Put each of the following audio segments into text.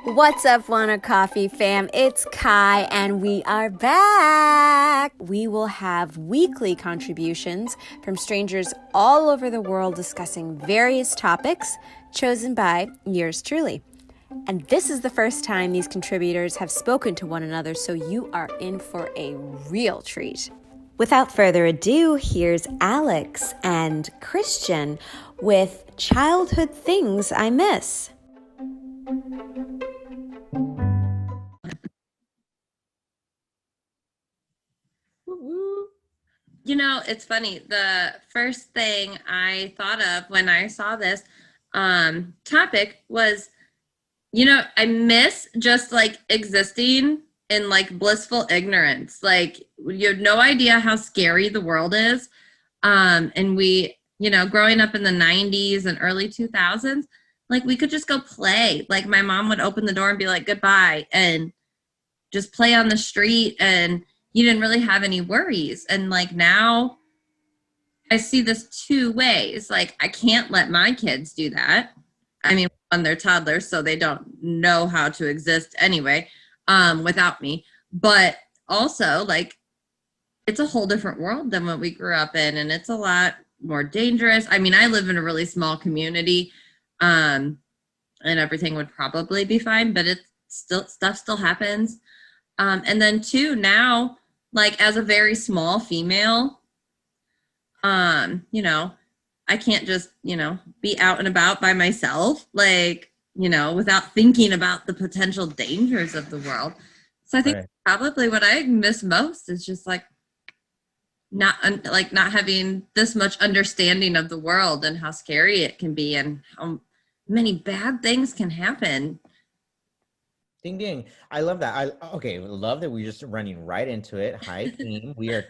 What's up, Wanna Coffee fam? It's Kai, and we are back. We will have weekly contributions from strangers all over the world discussing various topics chosen by yours truly. And this is the first time these contributors have spoken to one another, so you are in for a real treat. Without further ado, here's Alex and Christian with Childhood Things I Miss. You know, it's funny. The first thing I thought of when I saw this topic was, I miss just like existing in like blissful ignorance. Like you have no idea how scary the world is. And we, growing up in the 90s and early 2000s, like we could just go play. Like my mom would open the door and be like, goodbye, and just play on the street, and you didn't really have any worries. And like now I see this two ways. Like I can't let my kids do that. I mean, when they're toddlers, so they don't know how to exist anyway, without me. But also, like, it's a whole different world than what we grew up in, and it's a lot more dangerous. I mean, I live in a really small community, and everything would probably be fine, but it's still stuff still happens. And then two, now, like as a very small female, I can't just, be out and about by myself, like, without thinking about the potential dangers of the world. So I think probably what I miss most is just like not having this much understanding of the world and how scary it can be and how many bad things can happen. Ding ding. I love that. Love that we're just running right into it. Hi team. We're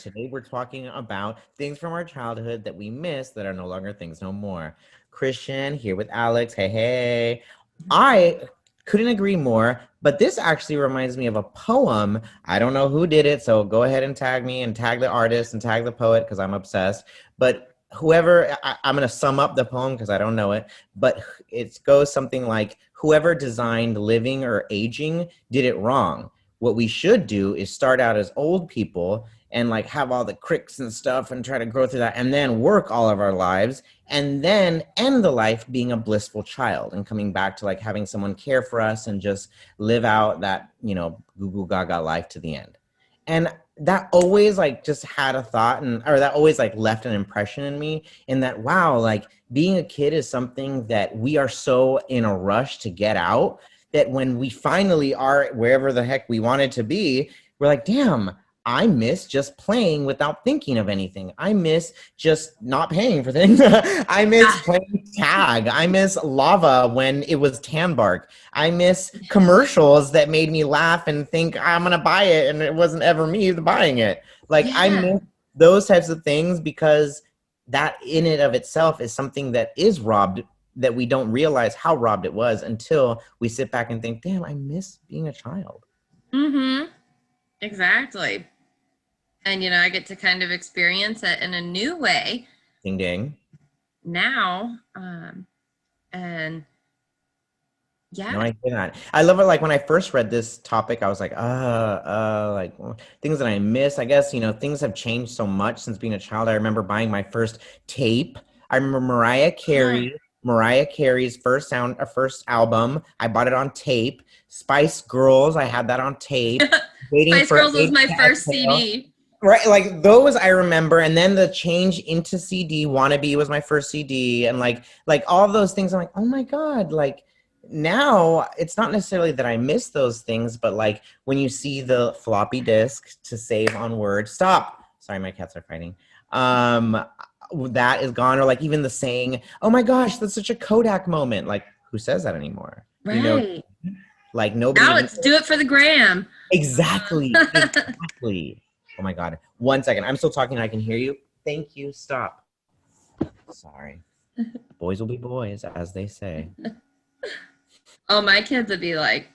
talking about things from our childhood that we miss that are no longer things no more. Christian here with Alex. Hey. I couldn't agree more, but this actually reminds me of a poem. I don't know who did it, so go ahead and tag me and tag the artist and tag the poet because I'm obsessed. But I'm going to sum up the poem because I don't know it, but it goes something like, whoever designed living or aging did it wrong. What we should do is start out as old people and like have all the cricks and stuff and try to grow through that and then work all of our lives and then end the life being a blissful child and coming back to like having someone care for us and just live out that, goo goo gaga life to the end. And that always like just had a thought or that always like left an impression in me in that, wow, like being a kid is something that we are so in a rush to get out that when we finally are wherever the heck we wanted to be, we're like, damn, I miss just playing without thinking of anything. I miss just not paying for things. I miss playing tag. I miss lava when it was tan bark. I miss commercials that made me laugh and think I'm going to buy it. And it wasn't ever me buying it. Like I miss those types of things because that in and of itself is something that is robbed, that we don't realize how robbed it was until we sit back and think, damn, I miss being a child. Mm-hmm. Exactly. And, I get to kind of experience it in a new way. Ding, ding. Now, and yeah. No, I hear that. I love it. Like when I first read this topic, I was like, like things that I miss. I guess, things have changed so much since being a child. I remember buying my first tape. I remember Mariah Carey's first album. I bought it on tape. Spice Girls, I had that on tape. Spice Girls was my first CD. Right, like those I remember, and then the change into CD. Wannabe was my first CD, and like all of those things. I'm like, oh my god, like now it's not necessarily that I miss those things, but like when you see the floppy disk to save on Word. Stop. Sorry, my cats are fighting. That is gone, or like even the saying, oh my gosh, that's such a Kodak moment. Like who says that anymore? Right. Like nobody. Now it's do it for the gram. Exactly. Exactly. Oh my God. 1 second. I'm still talking. I can hear you. Thank you. Stop. Sorry. Boys will be boys, as they say. Oh, my kids would be like,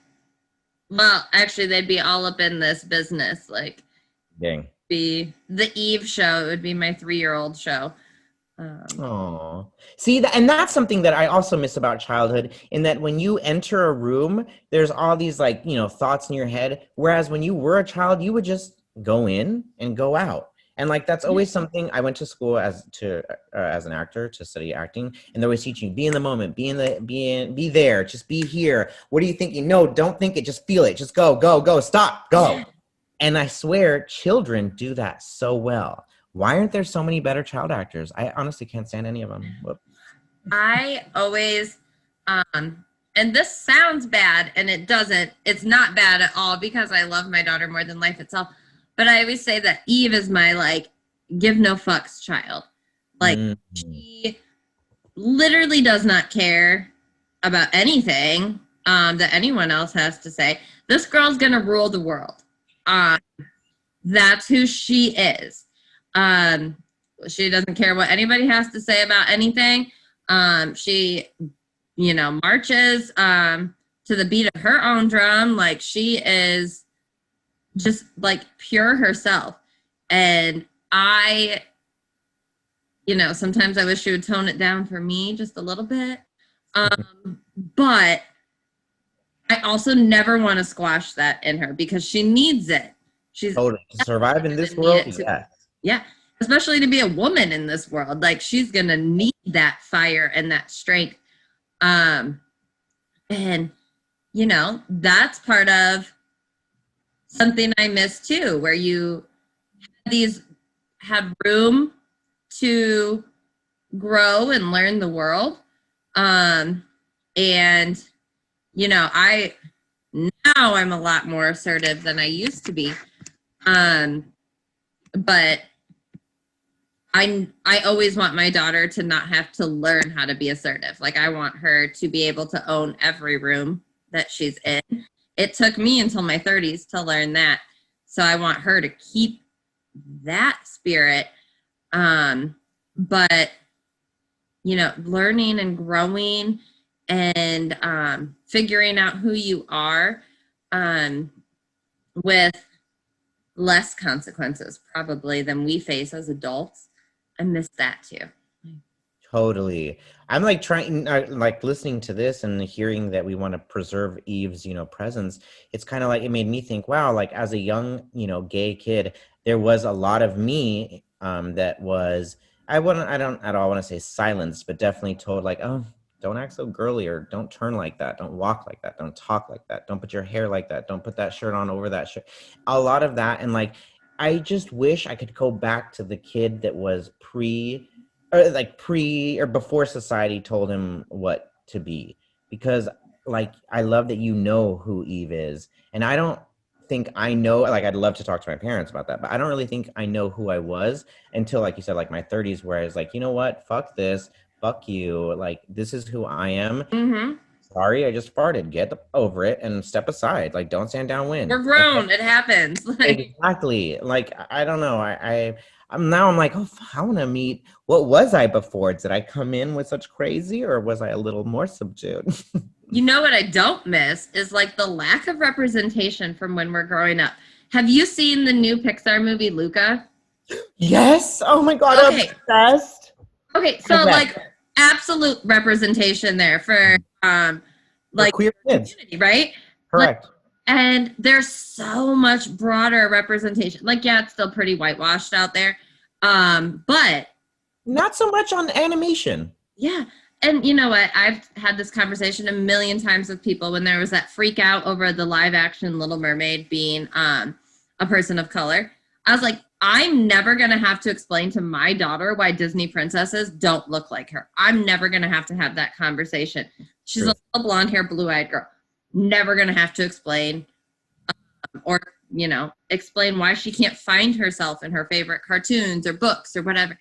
well, actually, they'd be all up in this business. Like, dang. Be the Eve show. It would be my 3-year-old show. Oh, see that, and that's something that I also miss about childhood. In that, when you enter a room, there's all these like thoughts in your head. Whereas when you were a child, you would just go in and go out, and like that's always something. I went to school as an actor to study acting, and they're always teaching you, be in the moment, be there, just be here. What are you thinking? No, don't think it, just feel it, just go, stop, go. And I swear, children do that so well. Why aren't there so many better child actors? I honestly can't stand any of them. Whoop. I always, and this sounds bad, and it doesn't. It's not bad at all because I love my daughter more than life itself. But I always say that Eve is my like give no fucks child. Like she literally does not care about anything that anyone else has to say. This girl's gonna rule the world. That's who she is. She doesn't care what anybody has to say about anything. She, marches to the beat of her own drum. Like she is just like pure herself. And I, sometimes I wish she would tone it down for me just a little bit. But I also never want to squash that in her because she needs it. She's totally to survive in this world. Yeah. Especially to be a woman in this world. Like she's going to need that fire and that strength. And, that's part of something I miss too, where you had room to grow and learn the world. And, now I'm a lot more assertive than I used to be. But I always want my daughter to not have to learn how to be assertive. Like I want her to be able to own every room that she's in. It took me until my 30s to learn that. So I want her to keep that spirit. But learning and growing and figuring out who you are with less consequences probably than we face as adults. I miss that too. Totally. I'm like trying, like listening to this and hearing that we want to preserve Eve's, presence. It's kind of like, it made me think, wow, like as a young, gay kid, there was a lot of me that was, I don't at all want to say silenced, but definitely told like, oh, don't act so girly, or don't turn like that. Don't walk like that. Don't talk like that. Don't put your hair like that. Don't put that shirt on over that shirt. A lot of that. And like, I just wish I could go back to the kid that was pre or before society told him what to be. Because like, I love that who Eve is. And I don't think I know, like I'd love to talk to my parents about that, but I don't really think I know who I was until, like you said, like my 30s, where I was like, you know what? Fuck this. Fuck you. Like, this is who I am. Mm-hmm. Sorry, I just farted. Get over it and step aside. Like, don't stand downwind. We're grown. It happens. Exactly. Like, I don't know. I'm like, oh, I want to meet. What was I before? Did I come in with such crazy, or was I a little more subdued? You know what I don't miss is like the lack of representation from when we're growing up. Have you seen the new Pixar movie, Luca? Yes. Oh my God. Okay. Obsessed. Okay. So like absolute representation there for like queer kids, community, right? Correct. And there's so much broader representation. Like, yeah, it's still pretty whitewashed out there. But not so much on animation. Yeah. And you know what? I've had this conversation a million times with people when there was that freak out over the live action Little Mermaid being a person of color. I was like, I'm never going to have to explain to my daughter why Disney princesses don't look like her. I'm never going to have that conversation. She's a little blonde hair, blue-eyed girl. Never going to have to explain or, explain why she can't find herself in her favorite cartoons or books or whatever.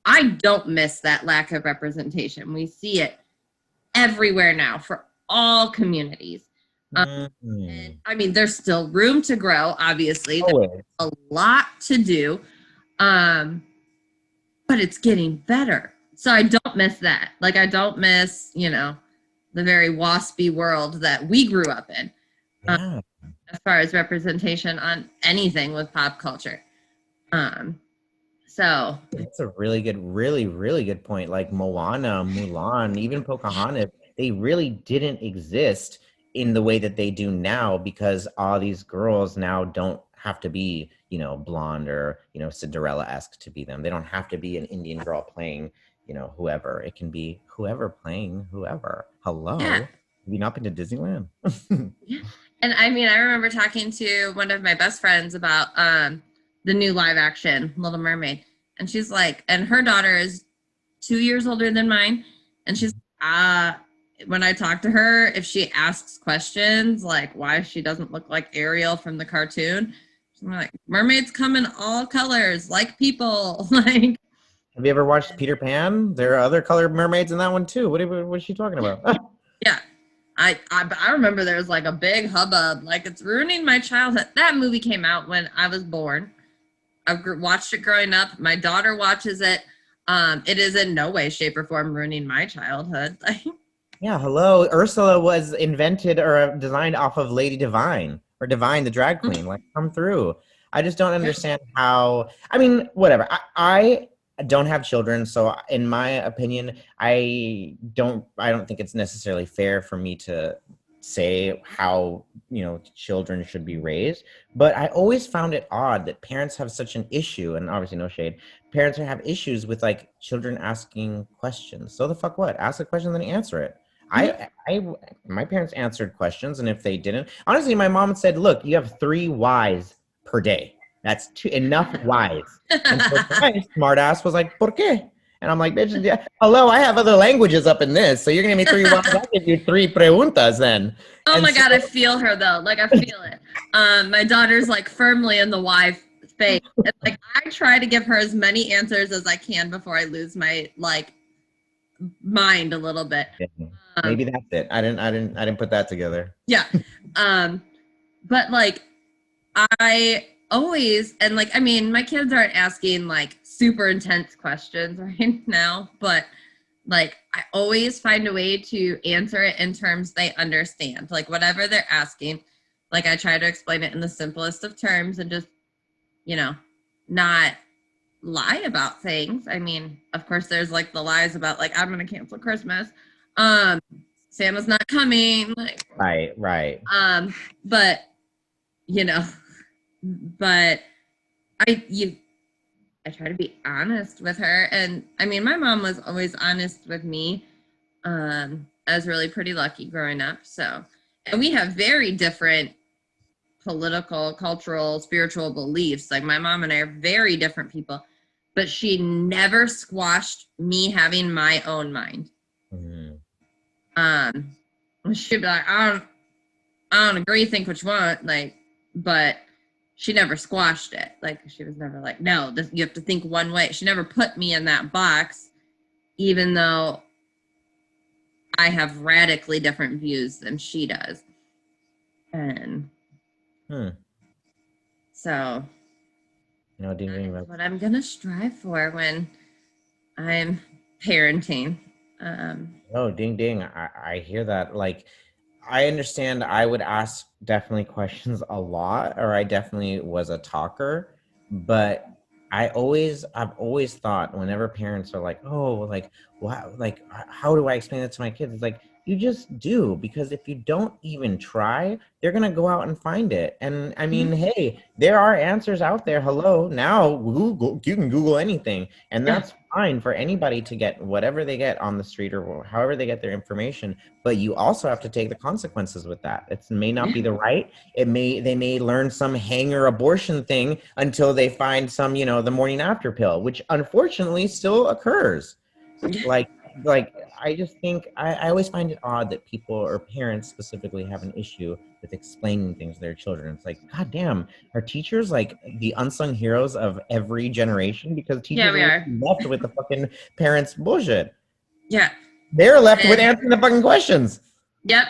I don't miss that lack of representation. We see it everywhere now for all communities. And, I mean, there's still room to grow, obviously. There's a lot to do, but it's getting better. So I don't miss that. Like, I don't miss, the very waspy world that we grew up in as far as representation on anything with pop culture. So That's a really good, really, really good point. Like Moana, Mulan, even Pocahontas, they really didn't exist in the way that they do now because all these girls now don't have to be, blonde or, Cinderella-esque to be them. They don't have to be an Indian girl playing, whoever. It can be whoever playing whoever. yeah. Hello? Have you not been to Disneyland? Yeah. And I mean, I remember talking to one of my best friends about the new live action Little Mermaid. And she's like, and her daughter is 2 years older than mine. And she's when I talk to her, if she asks questions like why she doesn't look like Ariel from the cartoon, she's like, mermaids come in all colors, like people. Like, Have you ever watched Peter Pan? There are other colored mermaids in that one too. What is she talking about? yeah. I remember there was like a big hubbub, like it's ruining my childhood. That movie came out when I was born. I watched it growing up. My daughter watches it. It is in no way, shape, or form ruining my childhood. Yeah, hello. Ursula was invented or designed off of Lady Divine or Divine, the drag queen. Like, come through. I just don't understand how. I mean, whatever. I don't have children, so in my opinion, I don't think it's necessarily fair for me to say how children should be raised. But I always found it odd that parents have such an issue, and obviously no shade. Parents have issues with like children asking questions. So the fuck what? Ask a question, then answer it. My parents answered questions, and if they didn't, honestly, my mom said, "Look, you have 3 whys per day. That's enough whys." And so my smart ass was like, "Por qué?" And I'm like, "Bitch, yeah, hello, I have other languages up in this, so you're gonna give me 3 whys. I'll give you 3 preguntas then." Oh And my so, God, I feel her though. Like I feel it. My daughter's like firmly in the why space. And like I try to give her as many answers as I can before I lose my like mind a little bit. maybe that's it. I didn't put that together. Yeah. But like I always, and like, I mean, my kids aren't asking like super intense questions right now, but like I always find a way to answer it in terms they understand. Like whatever they're asking, like I try to explain it in the simplest of terms and just, not lie about things. I mean, of course there's like the lies about like I'm gonna cancel Christmas. Santa's not coming. Like Right. but you know, but I try to be honest with her. And I mean, my mom was always honest with me. I was really pretty lucky growing up. So, and we have very different political, cultural, spiritual beliefs. Like my mom and I are very different people, but she never squashed me having my own mind. She'd be like, I don't agree, think what you want, like, but she never squashed it. Like she was never like, no, you have to think one way. She never put me in that box, even though I have radically different views than she does. And so that's what I'm gonna strive for when I'm parenting. Oh, ding ding. I hear that. Like, I understand I would ask definitely questions a lot, or I definitely was a talker, but I've always thought whenever parents are like, "Oh, like, wow, like, how do I explain that to my kids?" It's like, you just do, because if you don't even try, they're gonna go out and find it. And I mean, hey, there are answers out there. Hello, now Google, you can Google anything, and that's fine for anybody to get whatever they get on the street or however they get their information. But you also have to take the consequences with that. It may not be the right. They may learn some hanger abortion thing until they find some, the morning after pill, which unfortunately still occurs. Like I just think I always find it odd that people or parents specifically have an issue with explaining things to their children. It's like, God damn, are teachers like the unsung heroes of every generation? Because teachers are left with the fucking parents' bullshit. Yeah. They're left with answering the fucking questions. Yep.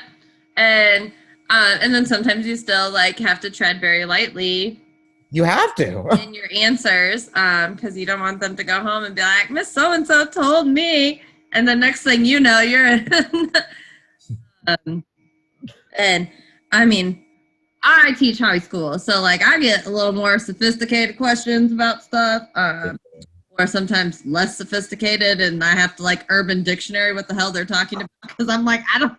And then sometimes you still like have to tread very lightly. You have to. In your answers, because you don't want them to go home and be like, Miss So-and-so told me. And the next thing you know, you're in. And I mean, I teach high school, so like I get a little more sophisticated questions about stuff. or sometimes less sophisticated, and I have to like Urban Dictionary what the hell they're talking about, because I'm like, I don't.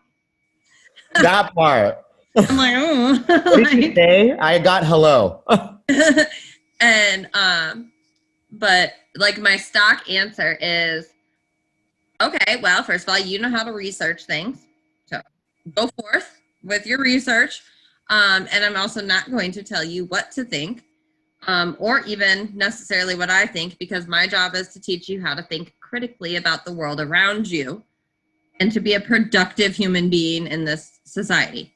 That part. I'm like, oh. What did you say? I got hello. And but like my stock answer is, okay, well, first of all, you know how to research things, so go forth with your research. And I'm also not going to tell you what to think, or even necessarily what I think, because my job is to teach you how to think critically about the world around you and to be a productive human being in this society.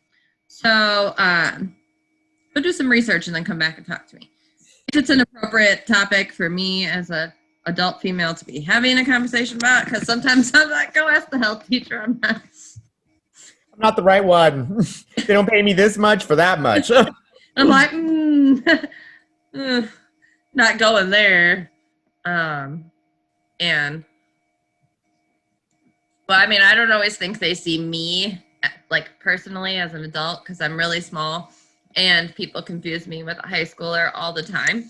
So go do some research and then come back and talk to me. If it's an appropriate topic for me as a adult female to be having a conversation about, because sometimes I'm like, go ask the health teacher. I'm not the right one. They don't pay me this much for that much. I'm like, not going there. And well, I mean, I don't always think they see me like personally as an adult, because I'm really small, and people confuse me with a high schooler all the time.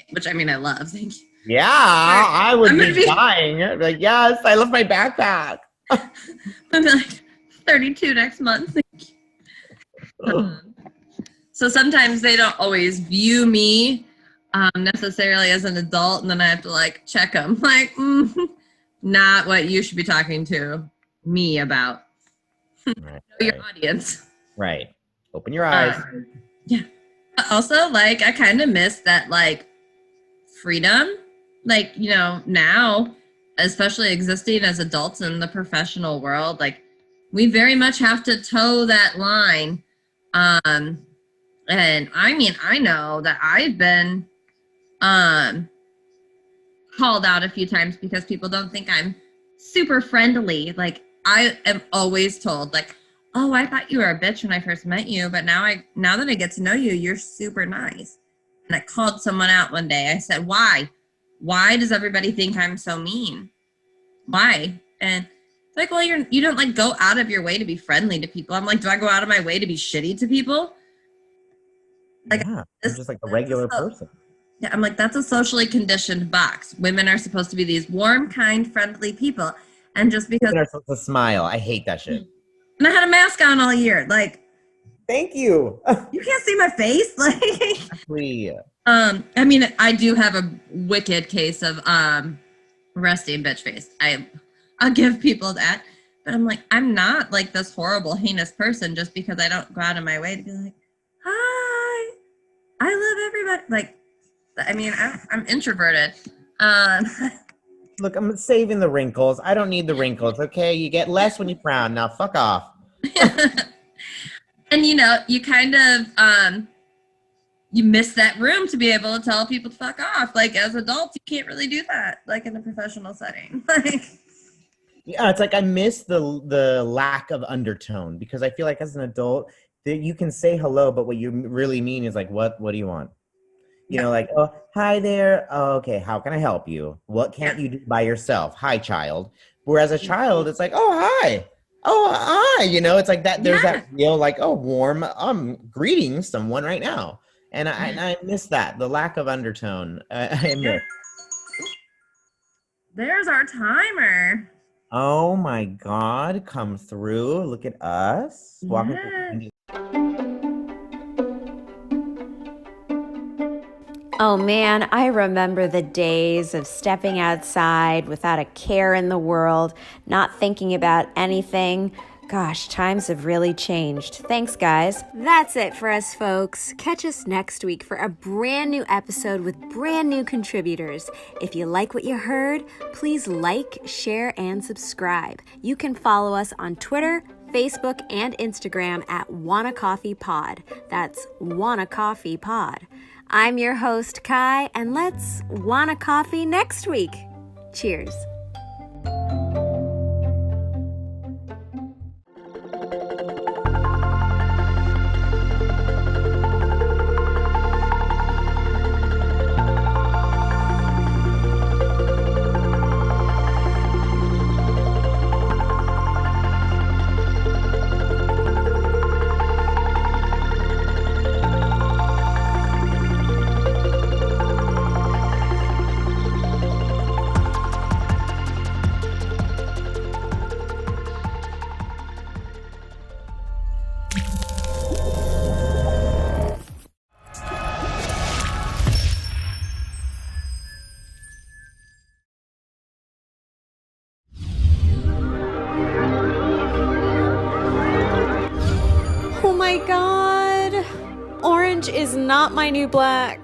Which, I mean, I love. Thank you. Yeah, I would be dying. Like, yes, I love my backpack. I'm like 32 next month. So sometimes they don't always view me necessarily as an adult, and then I have to like check them. Like, not what you should be talking to me about. Right, know your audience. Right. Open your eyes. Yeah. Also, like, I kind of miss that, like, freedom. Like, you know, now, especially existing as adults in the professional world, like, we very much have to toe that line. And I mean, I know that I've been called out a few times because people don't think I'm super friendly. Like, I am always told, like, oh, I thought you were a bitch when I first met you, but now that I get to know you, you're super nice. And I called someone out one day. I said, why? Why does everybody think I'm so mean? Why? And it's like, well, you don't like go out of your way to be friendly to people. I'm like, do I go out of my way to be shitty to people? Like, yeah, I'm just like a regular person. Yeah, I'm like, that's a socially conditioned box. Women are supposed to be these warm, kind, friendly people. And just because women are supposed to smile, I hate that shit. And I had a mask on all year. Like, thank you. You can't see my face. Like, please. I mean, I do have a wicked case of resting bitch face. I'll give people that, but I'm like, I'm not like this horrible, heinous person just because I don't go out of my way to be like, hi, I love everybody. Like, I mean, I'm introverted. Look, I'm saving the wrinkles. I don't need the wrinkles, okay? You get less when you frown. Now, fuck off. And, you know, you kind of, you miss that room to be able to tell people to fuck off. Like, as adults, you can't really do that, like, in a professional setting. Like, yeah, it's like I miss the lack of undertone, because I feel like as an adult, that you can say hello, but what you really mean is like, what do you want? You know, like, oh, hi there. Oh, okay, how can I help you? What can't you do by yourself? Hi, child. Whereas a child, it's like, oh, hi. Oh, hi. You know, it's like that. There's that real, like, oh, warm, greeting someone right now. And I miss that, the lack of undertone. I miss. There's our timer. Oh my God, come through. Look at us. Walking through. Oh man, I remember the days of stepping outside without a care in the world, not thinking about anything. Gosh, times have really changed. Thanks, guys. That's it for us, folks. Catch us next week for a brand new episode with brand new contributors. If you like what you heard, please like, share, and subscribe. You can follow us on Twitter, Facebook, and Instagram at WannaCoffeePod. That's WannaCoffeePod. I'm your host, Kai, and let's wanna coffee next week. Cheers. Orange is not my new black.